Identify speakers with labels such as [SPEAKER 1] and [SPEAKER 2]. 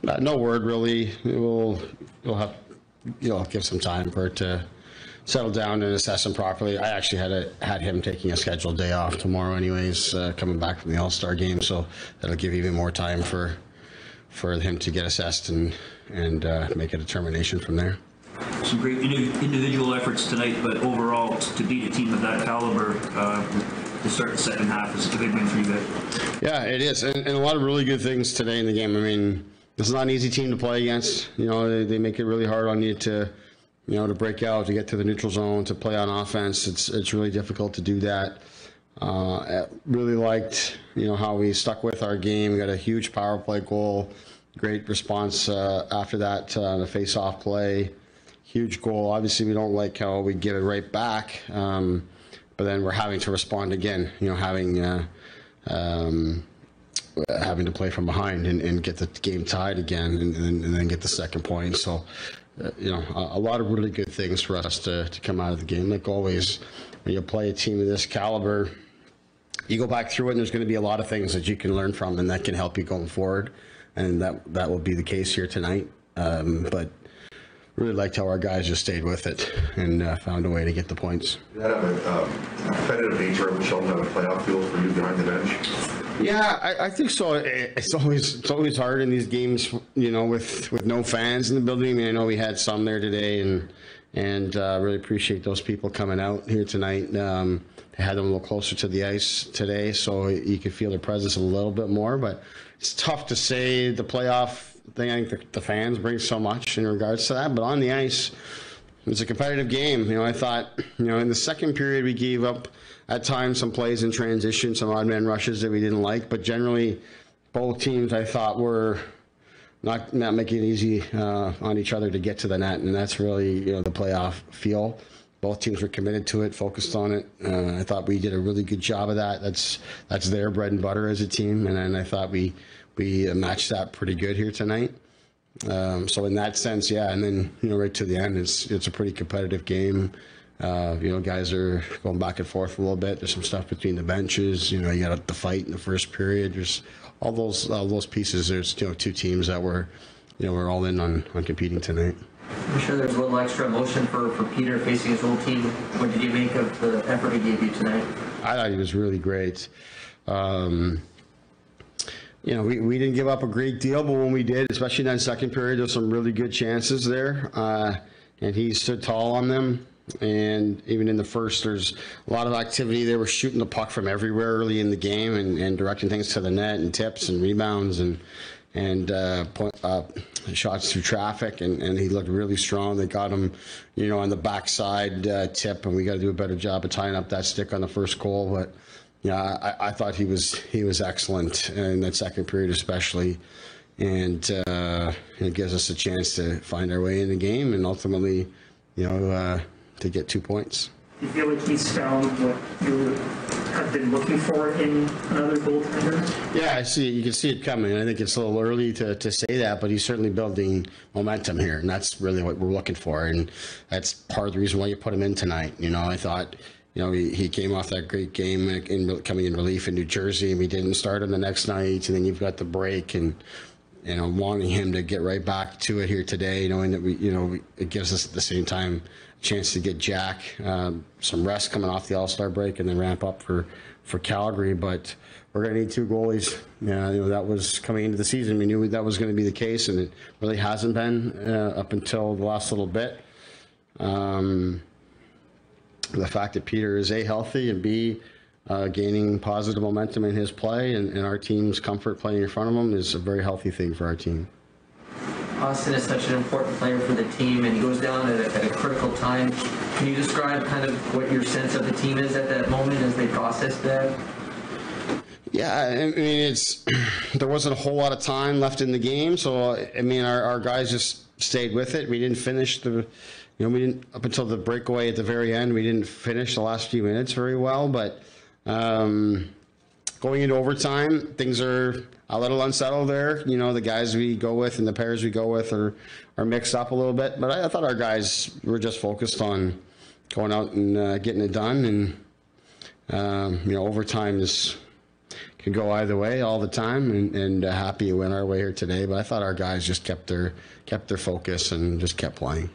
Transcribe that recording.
[SPEAKER 1] No word really. We'll have give some time for it to settle down and assess him properly. I actually had him taking a scheduled day off tomorrow, anyways, coming back from the All-Star game, so that'll give even more time for him to get assessed and make a determination from there.
[SPEAKER 2] Some great individual efforts tonight, but overall, to beat a team of that caliber to start the second half is a big win for you guys.
[SPEAKER 1] Yeah, it is, and a lot of really good things today in the game. I mean, this is not an easy team to play against. They make it really hard on you to break out, to get to the neutral zone, to play on offense. It's really difficult to do that. I really liked, how we stuck with our game. We got a huge power play goal, great response after that on the face-off play. Huge goal. Obviously, we don't like how we give it right back, but then we're having to respond again. Having to play from behind and get the game tied again, and then get the second point. So, a lot of really good things for us to come out of the game. Like always, when you play a team of this caliber, you go back through it, and there's going to be a lot of things that you can learn from, and that can help you going forward. And that will be the case here tonight. But really liked how our guys just stayed with it and found a way to get the points.
[SPEAKER 3] Does that have a competitive nature of Sheldon have a playoff feel for you behind the bench?
[SPEAKER 1] Yeah, I think so. It's always hard in these games, with no fans in the building. I mean, I know we had some there today, and really appreciate those people coming out here tonight. They had them a little closer to the ice today, so you could feel their presence a little bit more. But it's tough to say the playoff thing. I think the fans bring so much in regards to that. But on the ice, it's a competitive game. I thought, in the second period we gave up at times some plays in transition, some odd man rushes that we didn't like. But generally, both teams I thought were not making it easy on each other to get to the net, and that's really the playoff feel. Both teams were committed to it, focused on it. I thought we did a really good job of that. That's their bread and butter as a team, and I thought we matched that pretty good here tonight. So in that sense, yeah. And then right to the end, it's a pretty competitive game. Guys are going back and forth a little bit. There's some stuff between the benches. You got the fight in the first period. There's all those pieces. There's two teams that were all in on competing tonight.
[SPEAKER 4] I'm sure there's a little extra emotion for Peter facing his old team. What did you make of the effort he gave you tonight?
[SPEAKER 1] I thought he was really great. We didn't give up a great deal, but when we did, especially in that second period, there's some really good chances there, and he stood tall on them. And even in the first, there's a lot of activity. They were shooting the puck from everywhere early in the game and directing things to the net and tips and rebounds and shots through traffic, and he looked really strong. They got him, on the backside tip, and we got to do a better job of tying up that stick on the first goal. But I thought he was excellent in that second period, especially, and it gives us a chance to find our way in the game and ultimately, to get 2 points.
[SPEAKER 5] Do you feel like he's found what you have been looking for in another goaltender?
[SPEAKER 1] Yeah, I see it. You can see it coming. I think it's a little early to say that, but he's certainly building momentum here, and that's really what we're looking for, and that's part of the reason why you put him in tonight. I thought, he came off that great game coming in relief in New Jersey, and we didn't start him the next night, and then you've got the break, and wanting him to get right back to it here today, knowing that it gives us at the same time a chance to get Jack some rest coming off the All-Star break and then ramp up for Calgary. But we're going to need two goalies. That was coming into the season. We knew that was going to be the case, and it really hasn't been up until the last little bit. The fact that Peter is A, healthy, and B, gaining positive momentum in his play and our team's comfort playing in front of him is a very healthy thing for our team.
[SPEAKER 4] Auston is such an important player for the team, and he goes down at a critical time. Can you describe kind of what your sense of the team is at that moment as they process that?
[SPEAKER 1] Yeah, I mean, there wasn't a whole lot of time left in the game, so I mean, our guys just stayed with it. We didn't finish we didn't, up until the breakaway at the very end, we didn't finish the last few minutes very well, but going into overtime, things are a little unsettled there. The guys we go with and the pairs we go with are mixed up a little bit, but I thought our guys were just focused on going out and getting it done, and overtime could go either way all the time, and happy it went our way here today. But I thought our guys just kept their focus and just kept playing.